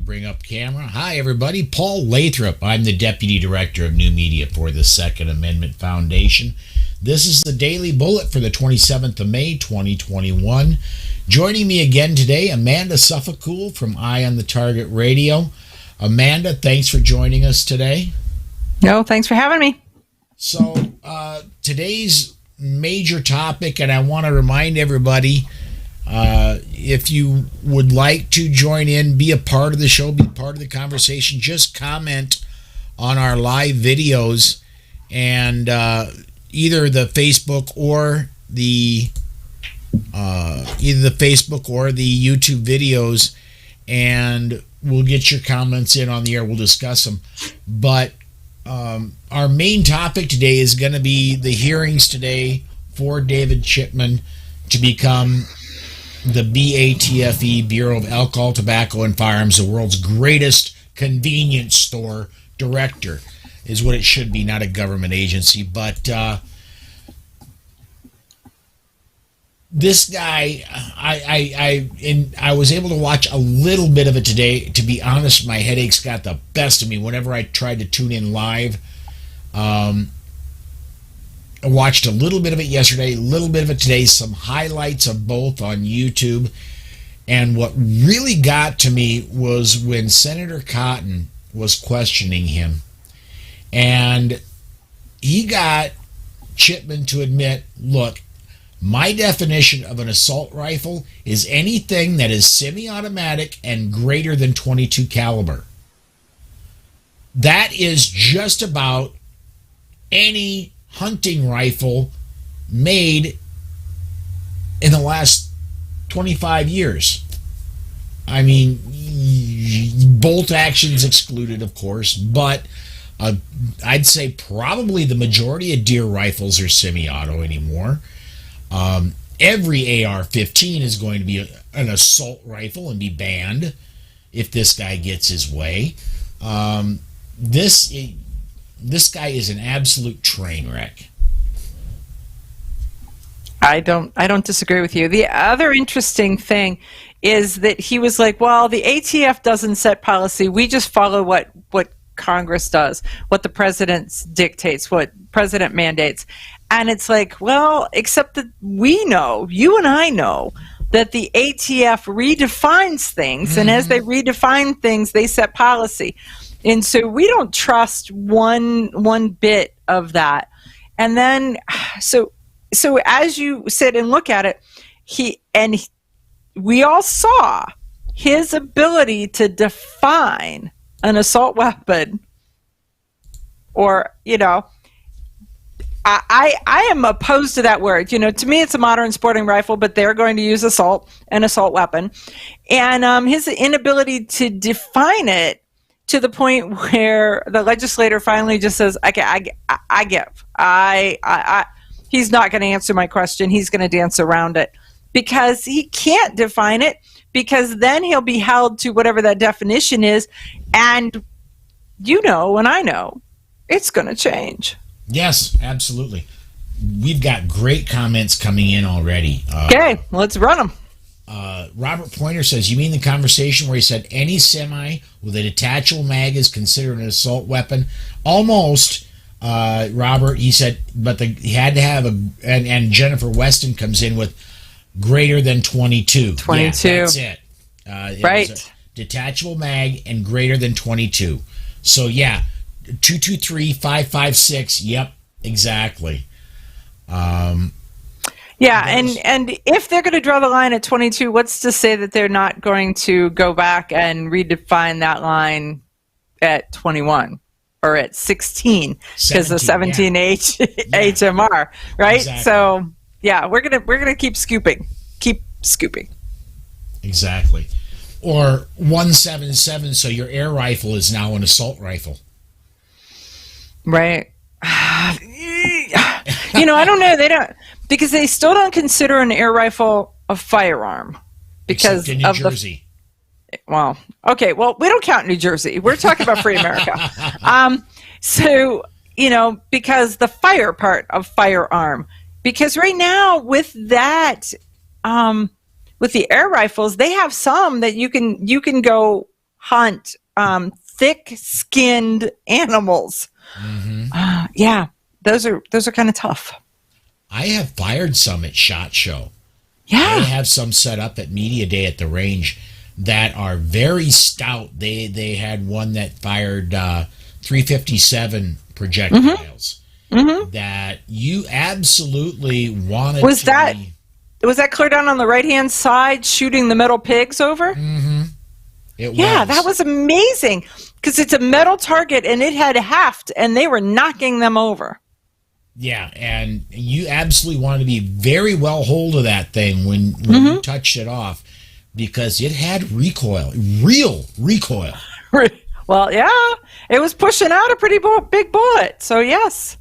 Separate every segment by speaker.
Speaker 1: bring up camera. Hi, everybody. Paul Lathrop. I'm the Deputy Director of New Media for the Second Amendment Foundation. This is the Daily Bullet for the 27th of May, 2021. Joining me again today, Amanda Suffolcool from Eye on the Target Radio. Amanda, thanks for joining us today.
Speaker 2: No, thanks for having me.
Speaker 1: So, today's major topic, and I want to remind everybody, if you would like to join in, be a part of the show, be part of the conversation, just comment on our live videos and either the Facebook or the YouTube videos, and we'll get your comments in on the air. We'll discuss them. But our main topic today is going to be the hearings today for David Chipman to become the BATFE, Bureau of Alcohol, Tobacco, and Firearms, the world's greatest convenience store director, is what it should be, not a government agency. But this guy, I was able to watch a little bit of it today. To be honest, my headaches got the best of me whenever I tried to tune in live. I watched a little bit of it yesterday, a little bit of it today, some highlights of both on YouTube. And what really got to me was when Senator Cotton was questioning him. And he got Chipman to admit, look, my definition of an assault rifle is anything that is semi-automatic and greater than .22 caliber. That is just about any hunting rifle made in the last 25 years. I mean, bolt actions excluded, of course, but I'd say probably the majority of deer rifles are semi-auto anymore. Every AR-15 is going to be an assault rifle and be banned if this guy gets his way. This guy is an absolute train wreck.
Speaker 2: I don't disagree with you. The other interesting thing is that he was like, well, the ATF doesn't set policy. We just follow what Congress does, what the president dictates, what president mandates. And it's like, well, except that we know, you and I know, that the ATF redefines things, and as they redefine things, they set policy. And so we don't trust one bit of that. And then, so as you sit and look at it, we all saw his ability to define an assault weapon, or, I am opposed to that word. To me, it's a modern sporting rifle, but they're going to use an assault weapon. And his inability to define it to the point where the legislator finally just says, okay, I give. He's not going to answer my question. He's going to dance around it because he can't define it, because then he'll be held to whatever that definition is. And and I know it's going to change.
Speaker 1: Yes, absolutely. We've got great comments coming in already.
Speaker 2: Okay, let's run them.
Speaker 1: Robert Pointer says, you mean the conversation where he said any semi with a detachable mag is considered an assault weapon? Almost, Robert. He said, but he had to have and Jennifer Weston comes in with greater than 22.
Speaker 2: 22.
Speaker 1: Yeah, that's it.
Speaker 2: Right.
Speaker 1: It was a detachable mag and greater than 22. So, yeah, 223-556. Yep, exactly.
Speaker 2: Yeah, and if they're going to draw the line at 22, what's to say that they're not going to go back and redefine that line at 21 or at 16 because of 17H HMR, right?
Speaker 1: Exactly.
Speaker 2: So yeah, we're gonna keep scooping.
Speaker 1: Exactly. Or 177, so your air rifle is now an assault rifle.
Speaker 2: Right. I don't know. They don't, because they still don't consider an air rifle a firearm because
Speaker 1: except in New Jersey.
Speaker 2: Well, okay. Well, we don't count New Jersey. We're talking about free America. So, because the fire part of firearm, because right now with that, with the air rifles, they have some that you can go hunt thick-skinned animals. Yeah, those are kind of tough.
Speaker 1: I have fired some at SHOT Show.
Speaker 2: Yeah.
Speaker 1: They have some set up at Media Day at the range that are very stout. They had one that fired 357 projectiles that you absolutely wanted
Speaker 2: Was
Speaker 1: to
Speaker 2: that
Speaker 1: be.
Speaker 2: was that clear down on the right-hand side shooting the metal pigs over?
Speaker 1: Yeah,
Speaker 2: That was amazing because it's a metal target and it had heft and they were knocking them over.
Speaker 1: Yeah, and you absolutely wanted to be very well hold of that thing when you touched it off because it had recoil, real recoil.
Speaker 2: Well, yeah, it was pushing out a pretty big bullet. So yes.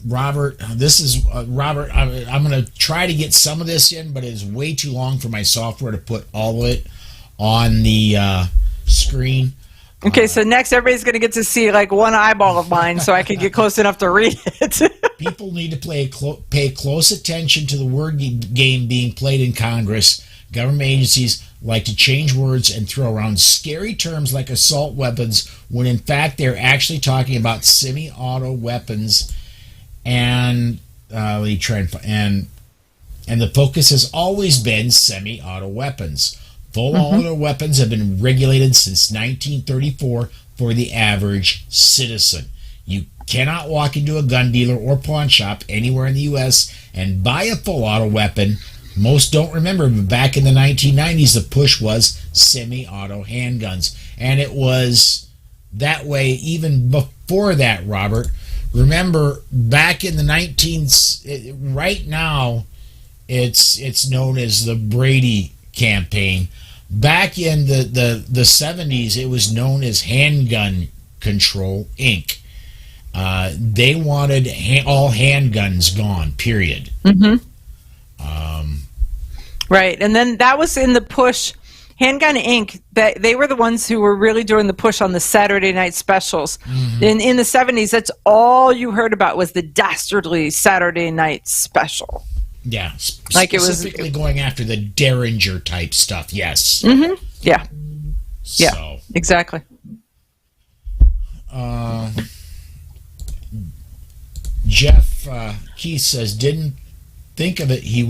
Speaker 1: Robert, this is Robert. I'm going to try to get some of this in, but it is way too long for my software to put all of it on the screen.
Speaker 2: Okay, so next everybody's going to get to see like one eyeball of mine so I can get close enough to read it.
Speaker 1: People need to pay close attention to the word game being played in Congress. Government agencies like to change words and throw around scary terms like assault weapons when in fact they're actually talking about semi-auto weapons. And and the focus has always been semi-auto weapons. Full auto weapons have been regulated since 1934 for the average citizen. You cannot walk into a gun dealer or pawn shop anywhere in the U.S. and buy a full auto weapon. Most don't remember, but back in the 1990s, the push was semi-auto handguns. And it was that way even before that, Robert. Remember, back in the right now, it's known as the Brady campaign. Back in the 70s, it was known as Handgun Control, Inc. They wanted all handguns gone, period.
Speaker 2: Right, and then that was in the push. Handgun Inc., they were the ones who were really doing the push on the Saturday night specials. In the 70s, that's all you heard about was the dastardly Saturday night special.
Speaker 1: Yeah,
Speaker 2: like it was
Speaker 1: specifically going after the Derringer type stuff. Yes.
Speaker 2: Yeah. Yeah.
Speaker 1: So,
Speaker 2: exactly.
Speaker 1: Jeff Keith says, didn't think of it that he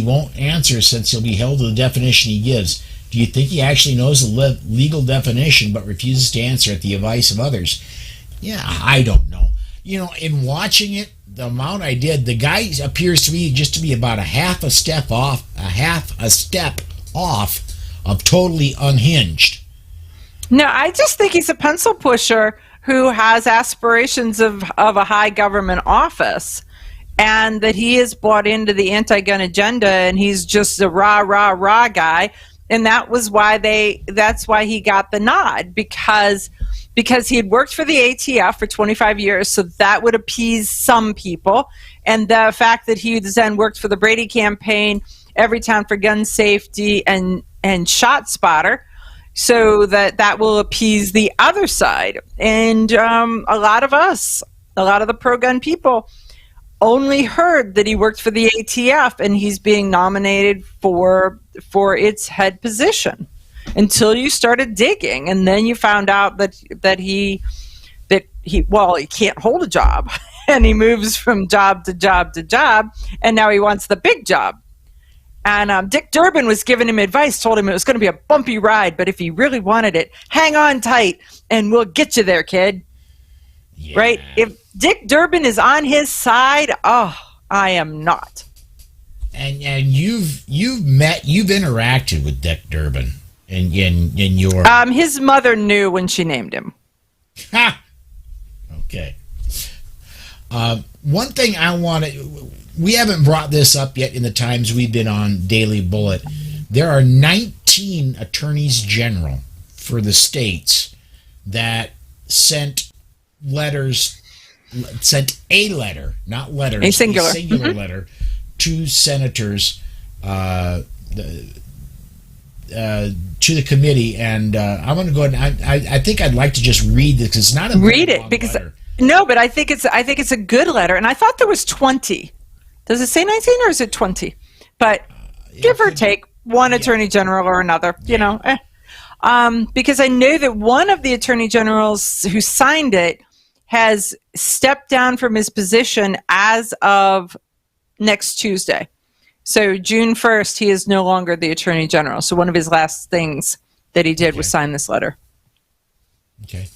Speaker 1: won't answer since he'll be held to the definition he gives. Do you think he actually knows the legal definition but refuses to answer at the advice of others? Yeah, I don't know. You know, in watching it, the amount I did, the guy appears to me just to be about a half a step off of totally unhinged.
Speaker 2: No, I just think he's a pencil pusher who has aspirations of a high government office, and that he is bought into the anti-gun agenda, and he's just a rah guy, and that's why he got the nod, because he had worked for the ATF for 25 years, so that would appease some people. And the fact that he then worked for the Brady campaign, Everytown for Gun Safety, and Shot Spotter, so that will appease the other side. And a lot of the pro-gun people, only heard that he worked for the ATF and he's being nominated for its head position. Until you started digging, and then you found out that he can't hold a job, and he moves from job to job to job, and now he wants the big job. And Dick Durbin was giving him advice, told him it was going to be a bumpy ride, but if he really wanted it, hang on tight, and we'll get you there, kid. Yeah. Right? If Dick Durbin is on his side, I am not.
Speaker 1: And you've interacted with Dick Durbin. In your
Speaker 2: his mother knew when she named him.
Speaker 1: Ha! Okay. One thing we haven't brought this up yet in the times we've been on Daily Bullet. There are 19 attorneys general for the states that sent a letter, not letters,
Speaker 2: a singular
Speaker 1: letter to senators, to the committee, and I'm going to go ahead and I think I'd like to just read this because it's not a
Speaker 2: read it because
Speaker 1: letter.
Speaker 2: No, but I think it's a good letter, and I thought there was 20. Does it say 19 or is it 20? But give or take one attorney general or another, you know. Because I know that one of the attorney generals who signed it has stepped down from his position as of next Tuesday. So June 1st, he is no longer the attorney general. So one of his last things that he did was sign this letter.
Speaker 1: Okay.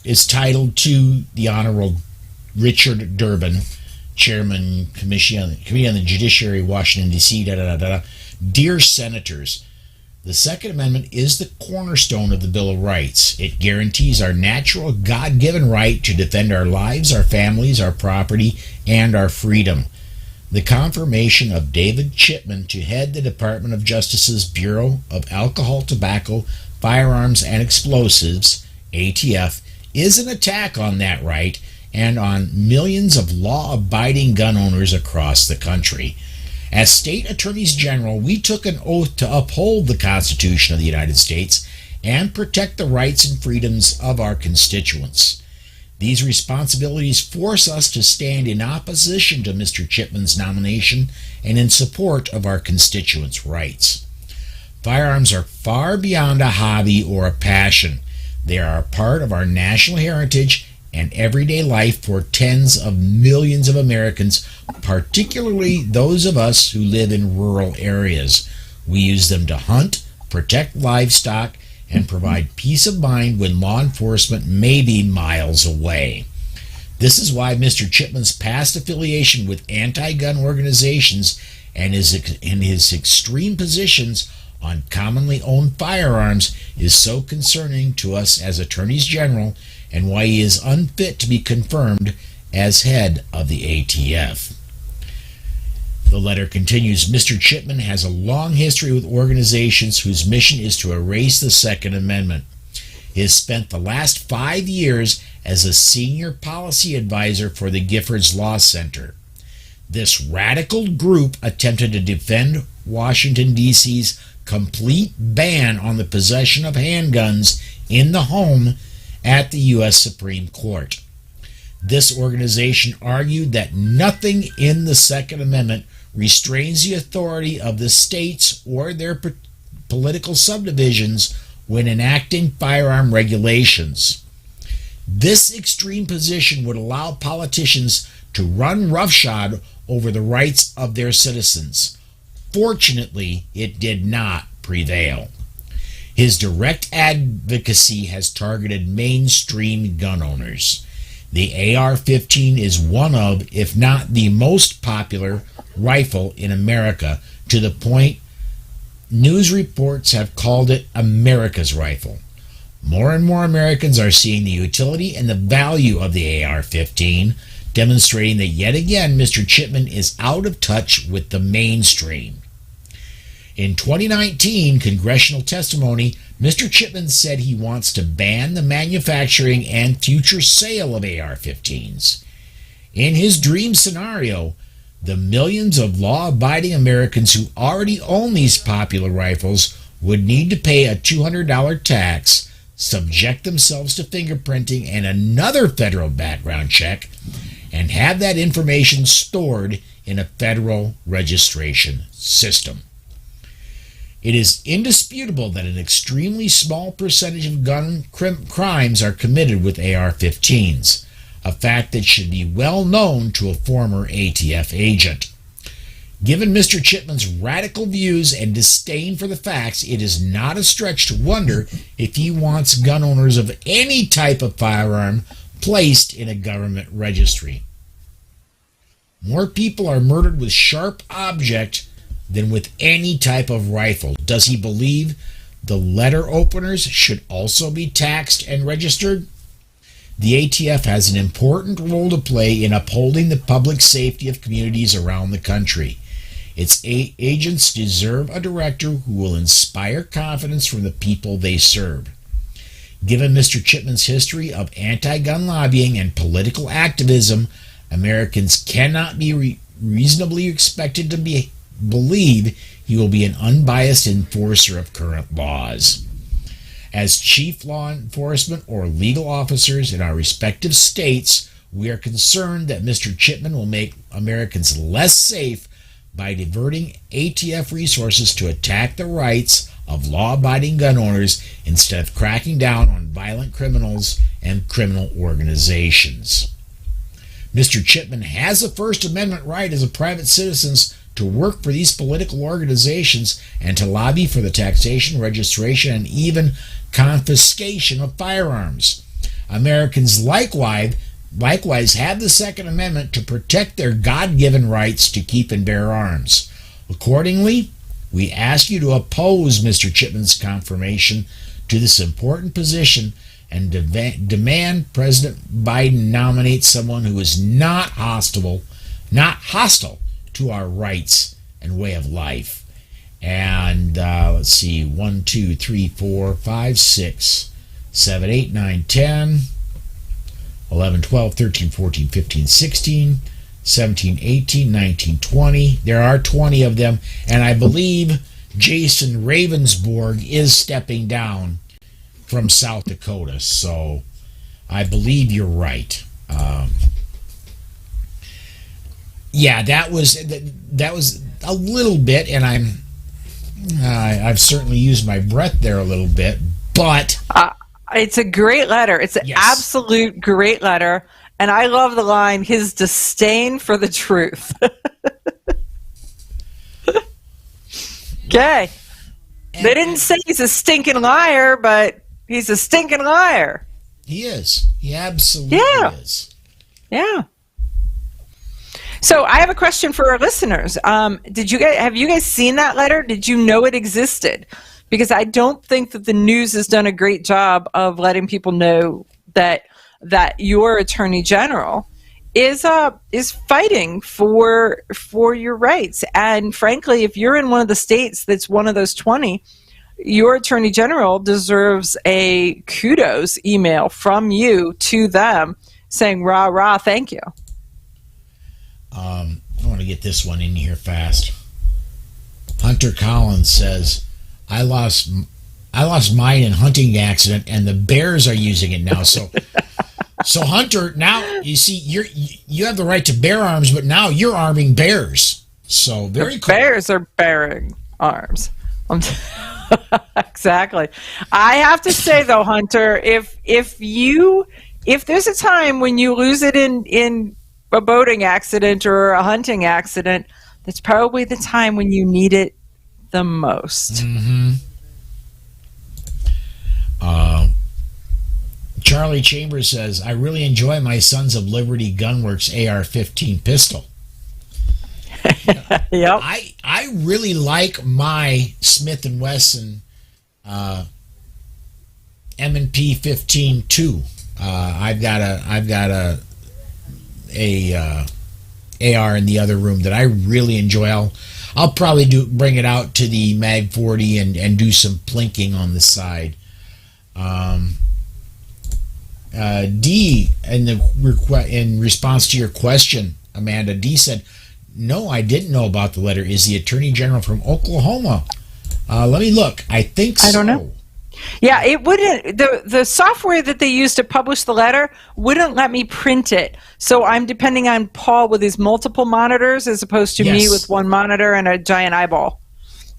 Speaker 1: It's titled to the Honorable Richard Durbin, Chairman, Committee on the Judiciary, Washington, D.C., Dear Senators, the Second Amendment is the cornerstone of the Bill of Rights. It guarantees our natural, God-given right to defend our lives, our families, our property, and our freedom. The confirmation of David Chipman to head the Department of Justice's Bureau of Alcohol, Tobacco, Firearms, and Explosives, ATF, is an attack on that right and on millions of law-abiding gun owners across the country. As state attorneys general, we took an oath to uphold the Constitution of the United States and protect the rights and freedoms of our constituents. These responsibilities force us to stand in opposition to Mr. Chipman's nomination and in support of our constituents' rights. Firearms are far beyond a hobby or a passion. They are a part of our national heritage and everyday life for tens of millions of Americans, particularly those of us who live in rural areas. We use them to hunt, protect livestock, and provide peace of mind when law enforcement may be miles away. This is why Mr. Chipman's past affiliation with anti-gun organizations and his extreme positions on commonly owned firearms is so concerning to us as attorneys general, and why he is unfit to be confirmed as head of the ATF. The letter continues, Mr. Chipman has a long history with organizations whose mission is to erase the Second Amendment. He has spent the last 5 years as a senior policy advisor for the Giffords Law Center. This radical group attempted to defend Washington, D.C.'s complete ban on the possession of handguns in the home at the U.S. Supreme Court. This organization argued that nothing in the Second Amendment restrains the authority of the states or their political subdivisions when enacting firearm regulations. This extreme position would allow politicians to run roughshod over the rights of their citizens. Fortunately, it did not prevail. His direct advocacy has targeted mainstream gun owners. The AR-15 is one of, if not the most popular rifle in America, to the point news reports have called it America's rifle. More and more Americans are seeing the utility and the value of the AR-15, demonstrating that yet again Mr. Chipman is out of touch with the mainstream. In 2019 congressional testimony, Mr. Chipman said he wants to ban the manufacturing and future sale of AR-15s. In his dream scenario, the millions of law-abiding Americans who already own these popular rifles would need to pay a $200 tax, subject themselves to fingerprinting and another federal background check, and have that information stored in a federal registration system. It is indisputable that an extremely small percentage of gun crimes are committed with AR-15s, a fact that should be well known to a former ATF agent. Given Mr. Chipman's radical views and disdain for the facts, it is not a stretch to wonder if he wants gun owners of any type of firearm placed in a government registry. More people are murdered with sharp object than with any type of rifle. Does he believe the letter openers should also be taxed and registered? The ATF has an important role to play in upholding the public safety of communities around the country. Its agents deserve a director who will inspire confidence from the people they serve. Given Mr. Chipman's history of anti-gun lobbying and political activism, Americans cannot be reasonably expected to believe he will be an unbiased enforcer of current laws. As chief law enforcement or legal officers in our respective states, We are concerned that Mr. Chipman will make Americans less safe by diverting ATF resources to attack the rights of law-abiding gun owners instead of cracking down on violent criminals and criminal organizations. Mr. Chipman has a First Amendment right as a private citizen to work for these political organizations and to lobby for the taxation, registration, and even confiscation of firearms. Americans likewise have the Second Amendment to protect their God-given rights to keep and bear arms. Accordingly, we ask you to oppose Mr. Chipman's confirmation to this important position and demand President Biden nominate someone who is not hostile to our rights and way of life. And let's see, 1, 2, 3, 4, 5, 6, 7, 8, 9, 10, 11, 12, 13, 14, 15, 16, 17, 18, 19, 20. There are 20 of them, and I believe Jason Ravensborg is stepping down from South Dakota, so I believe you're right. Yeah, that was a little bit, and I've certainly used my breath there a little bit, but
Speaker 2: it's a great letter. It's an absolute great letter, and I love the line, his disdain for the truth. Okay. They didn't say he's a stinking liar, but he's a stinking liar.
Speaker 1: He is. He absolutely is.
Speaker 2: Yeah. So I have a question for our listeners. Have you guys seen that letter? Did you know it existed? Because I don't think that the news has done a great job of letting people know that your attorney general is fighting for your rights. And frankly, if you're in one of the states that's one of those 20, your attorney general deserves a kudos email from you to them saying, rah, rah, thank you.
Speaker 1: I want to get this one in here fast. Hunter Collins says, I lost mine in hunting accident and the bears are using it now. So Hunter, now you see you have the right to bear arms, but now you're arming bears. So very cool. Bears
Speaker 2: are bearing arms. Exactly. I have to say though, Hunter, if there's a time when you lose it in a boating accident or a hunting accident, that's probably the time when you need it the most.
Speaker 1: Mm-hmm. Charlie Chambers says, I really enjoy my Sons of Liberty Gunworks AR-15 pistol.
Speaker 2: Yep.
Speaker 1: I really like my Smith & Wesson M&P 15 too. I've got a AR in the other room that I really enjoy. I'll probably bring it out to the Mag 40 and do some plinking on the side. D, in response to your question, Amanda, D said, no, I didn't know about the letter. Is the Attorney General from Oklahoma? Let me look. I think so.
Speaker 2: I don't know. Yeah, it wouldn't. The software that they used to publish the letter wouldn't let me print it. So I'm depending on Paul with his multiple monitors as opposed to me with one monitor and a giant eyeball.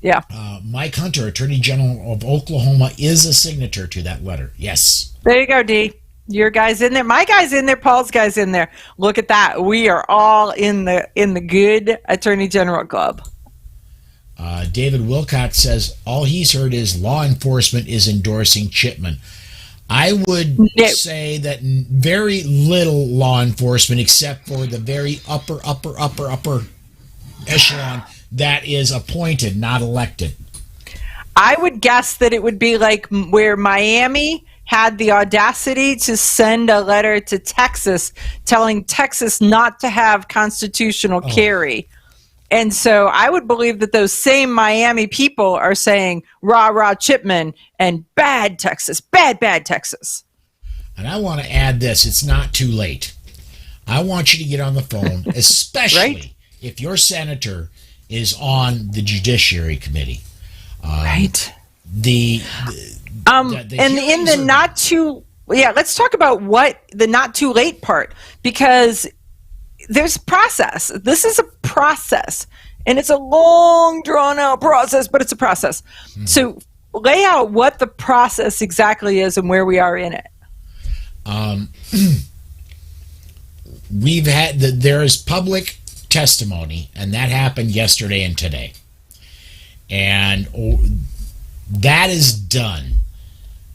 Speaker 2: Yeah.
Speaker 1: Mike Hunter, Attorney General of Oklahoma, is a signature to that letter. Yes.
Speaker 2: There you go, D. Your guy's in there. My guy's in there. Paul's guy's in there. Look at that. We are all in the good Attorney General club.
Speaker 1: David Wilcox says all he's heard is law enforcement is endorsing Chipman. I would say that very little law enforcement, except for the very upper echelon that is appointed, not elected.
Speaker 2: I would guess that it would be like where Miami had the audacity to send a letter to Texas telling Texas not to have constitutional carry. And so I would believe that those same Miami people are saying, rah, rah, Chipman, and bad Texas, bad Texas.
Speaker 1: And I want to add this. It's not too late. I want you to get on the phone, especially if your senator is on the Judiciary Committee.
Speaker 2: Right.
Speaker 1: And
Speaker 2: in the not too yeah, let's talk about what the not too late part, because there's process. This is a process, and it's a long, drawn-out process, but it's a process. Mm-hmm. So lay out what the process exactly is and where we are in it.
Speaker 1: There is public testimony, and that happened yesterday and today. And that is done.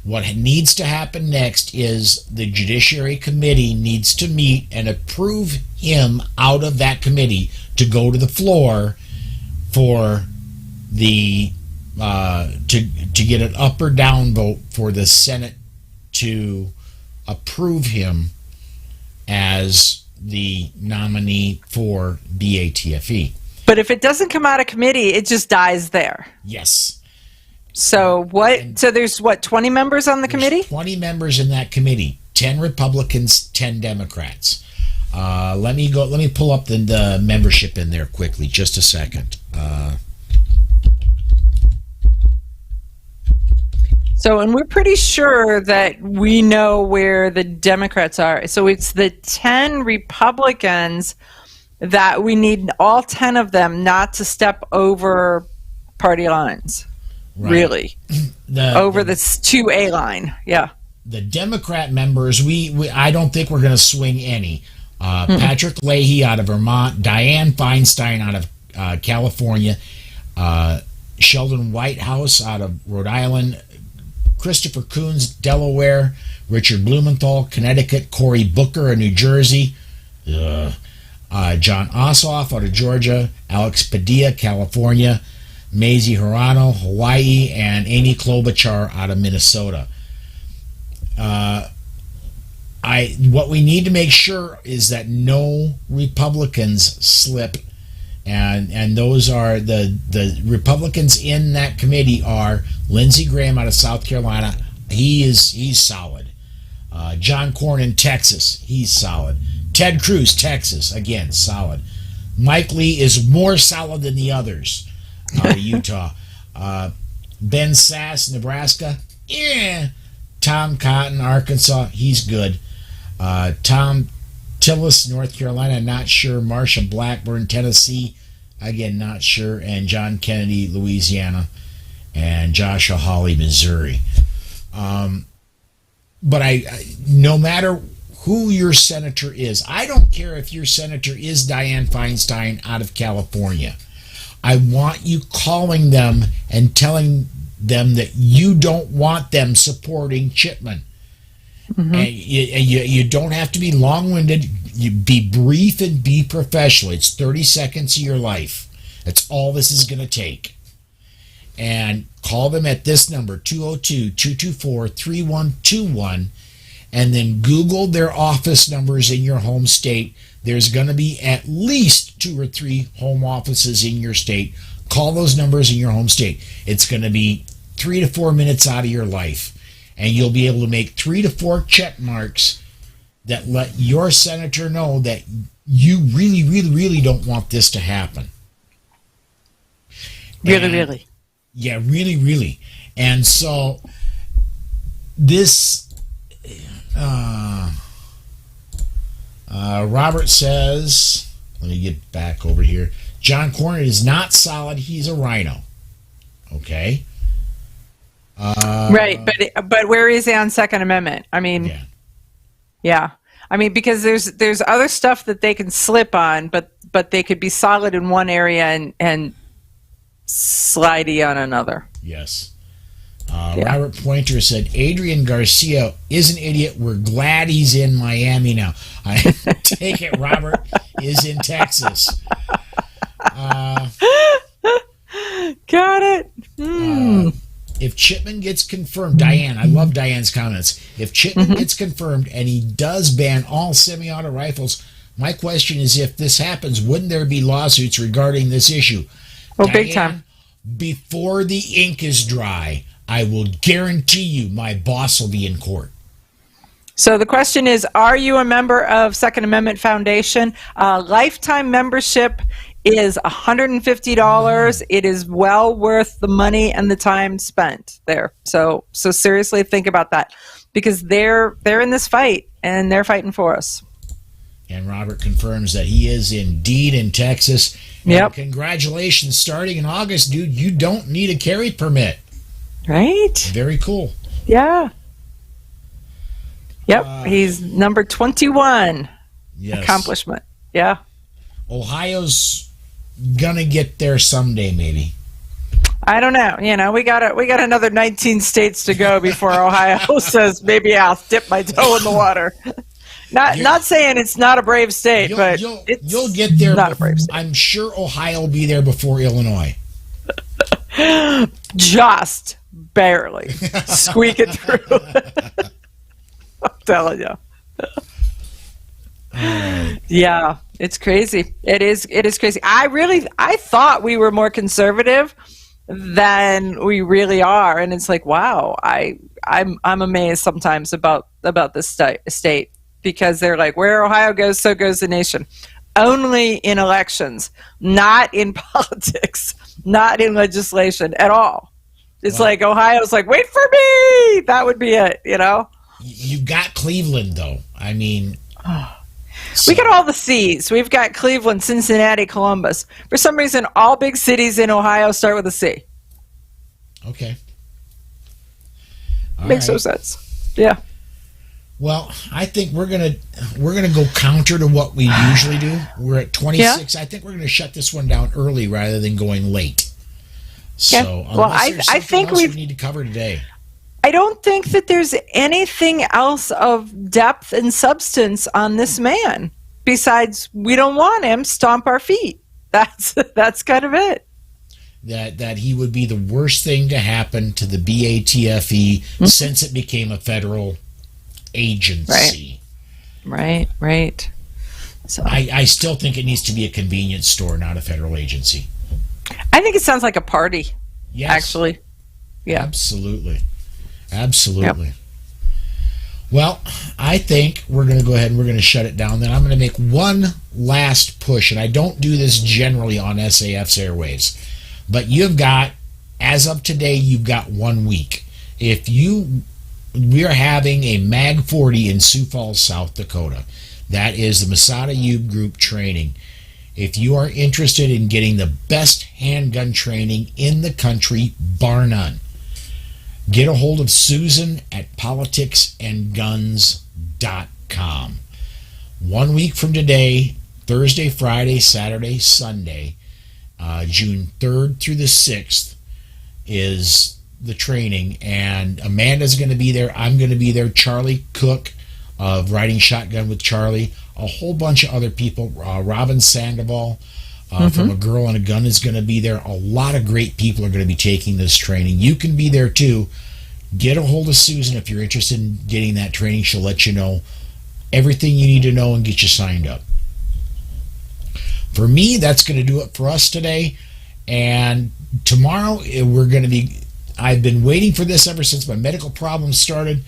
Speaker 1: What needs to happen next is the Judiciary Committee needs to meet and approve him out of that committee to go to the floor for the to get an up or down vote for the Senate to approve him as the nominee for BATFE.
Speaker 2: But if it doesn't come out of committee, it just dies there.
Speaker 1: Yes.
Speaker 2: So what? So there's 20 members on the committee?
Speaker 1: 20 members in that committee. 10 Republicans, 10 Democrats. Let me pull up the membership in there quickly. Just a second.
Speaker 2: So, and we're pretty sure that we know where the Democrats are. So it's the 10 Republicans that we need, all 10 of them, not to step over party lines. Right. Really. Over this 2A line. Yeah.
Speaker 1: The Democrat members, I don't think we're going to swing any. Patrick Leahy out of Vermont, Dianne Feinstein out of California, Sheldon Whitehouse out of Rhode Island, Christopher Coons, Delaware, Richard Blumenthal, Connecticut, Cory Booker of New Jersey, John Ossoff out of Georgia, Alex Padilla, California, Mazie Hirono, Hawaii, and Amy Klobuchar out of Minnesota. What we need to make sure is that no Republicans slip, and those are the Republicans in that committee are Lindsey Graham out of South Carolina. He's solid. John Cornyn, Texas, he's solid. Ted Cruz, Texas, again solid. Mike Lee is more solid than the others. Utah. Ben Sass, Nebraska, Tom Cotton, Arkansas, he's good. Tom Tillis, North Carolina, not sure. Marsha Blackburn, Tennessee, again, not sure. And John Kennedy, Louisiana, and Joshua Hawley, Missouri. But no matter who your senator is, I don't care if your senator is Dianne Feinstein out of California. I want you calling them and telling them that you don't want them supporting Chipman. Mm-hmm. And you don't have to be long-winded. You be brief and be professional. It's 30 seconds of your life. That's all this is going to take. And call them at this number, 202-224-3121, and then Google their office numbers in your home state. There's going to be at least 2 or 3 home offices in your state. Call those numbers in your home state. It's going to be 3 to 4 minutes out of your life, and you'll be able to make 3 to 4 check marks that let your senator know that you really, really, really don't want this to happen.
Speaker 2: Really?
Speaker 1: Yeah, really, really. And so this... Robert says, let me get back over here. John Cornyn is not solid. He's a rhino. Okay.
Speaker 2: Right, but where is he on Second Amendment? I mean, yeah. I mean, because there's other stuff that they can slip on, but they could be solid in one area and slidey on another.
Speaker 1: Yes. Robert Pointer said, Adrian Garcia is an idiot. We're glad he's in Miami now. I take it Robert is in Texas.
Speaker 2: Got it.
Speaker 1: If Chipman gets confirmed, Dianne, I love Dianne's comments. If Chipman gets confirmed and he does ban all semi-auto rifles, my question is, if this happens, wouldn't there be lawsuits regarding this issue?
Speaker 2: Oh,
Speaker 1: Dianne,
Speaker 2: big time.
Speaker 1: Before the ink is dry, I will guarantee you my boss will be in court.
Speaker 2: So the question is, are you a member of Second Amendment Foundation? Lifetime membership is $150. It is well worth the money and the time spent there. So seriously think about that, because they're in this fight and they're fighting for us.
Speaker 1: And Robert confirms that he is indeed in Texas.
Speaker 2: Yep.
Speaker 1: Congratulations. Starting in August, dude, you don't need a carry permit.
Speaker 2: Right?
Speaker 1: Very cool.
Speaker 2: Yeah. Yep. He's number 21.
Speaker 1: Yes.
Speaker 2: Accomplishment. Yeah.
Speaker 1: Ohio's gonna get there someday, maybe.
Speaker 2: I don't know. You know, we got another 19 states to go before Ohio says maybe I'll dip my toe in the water. Not saying it's not a brave state, but
Speaker 1: you'll get there.
Speaker 2: Not a brave state.
Speaker 1: I'm sure Ohio will be there before Illinois.
Speaker 2: Just barely squeak it through. I'm telling you.
Speaker 1: Right.
Speaker 2: Yeah, it's crazy. It is crazy. I thought we were more conservative than we really are, and it's like, wow, I'm amazed sometimes about this state, because they're like, where Ohio goes, so goes the nation. Only in elections, not in politics, not in legislation at all. It's like Ohio's like, wait for me. That would be it, you know?
Speaker 1: You've got Cleveland, though. I mean...
Speaker 2: We got all the C's. We've got Cleveland, Cincinnati, Columbus. For some reason, all big cities in Ohio start with a C.
Speaker 1: Okay.
Speaker 2: Makes no sense. Yeah.
Speaker 1: Well, I think we're gonna go counter to what we usually do. We're at 26. Yeah. I think we're gonna shut this one down early rather than going late.
Speaker 2: Okay.
Speaker 1: So,
Speaker 2: well, I think we
Speaker 1: need to cover today.
Speaker 2: I don't think that there's anything else of depth and substance on this man besides we don't want him, stomp our feet. That's kind of it.
Speaker 1: That he would be the worst thing to happen to the BATFE since it became a federal agency.
Speaker 2: Right. So
Speaker 1: I still think it needs to be a convenience store, not a federal agency.
Speaker 2: I think it sounds like a party.
Speaker 1: Yes.
Speaker 2: Actually. Yeah.
Speaker 1: Absolutely.
Speaker 2: Yep.
Speaker 1: Well, I think we're going to go ahead and we're going to shut it down. Then I'm going to make one last push, and I don't do this generally on SAF's airwaves, but you've got, as of today, you've got 1 week. We are having a MAG 40 in Sioux Falls, South Dakota. That is the Masada Ube Group training. If you are interested in getting the best handgun training in the country, bar none, get a hold of Susan at politicsandguns.com. 1 week from today, Thursday, Friday, Saturday, Sunday, June 3rd through the 6th is the training. And Amanda's going to be there. I'm going to be there. Charlie Cook of Riding Shotgun with Charlie. A whole bunch of other people. Robin Sandoval from A Girl and a Gun is going to be there. A lot of great people are going to be taking this training. You can be there too. Get a hold of Susan if you're interested in getting that training. She'll let you know everything you need to know and get you signed up. For me, that's going to do it for us today. And tomorrow, I've been waiting for this ever since my medical problems started.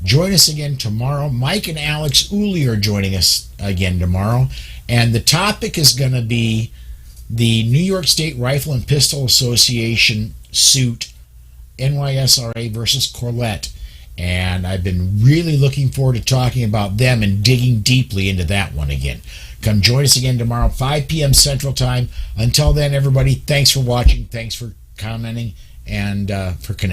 Speaker 1: Join us again tomorrow. Mike and Alex Uli are joining us again tomorrow. And the topic is going to be the New York State Rifle and Pistol Association suit, NYSRA versus Corlett. And I've been really looking forward to talking about them and digging deeply into that one again. Come join us again tomorrow, 5 p.m. Central Time. Until then, everybody, thanks for watching. Thanks for commenting and for connecting.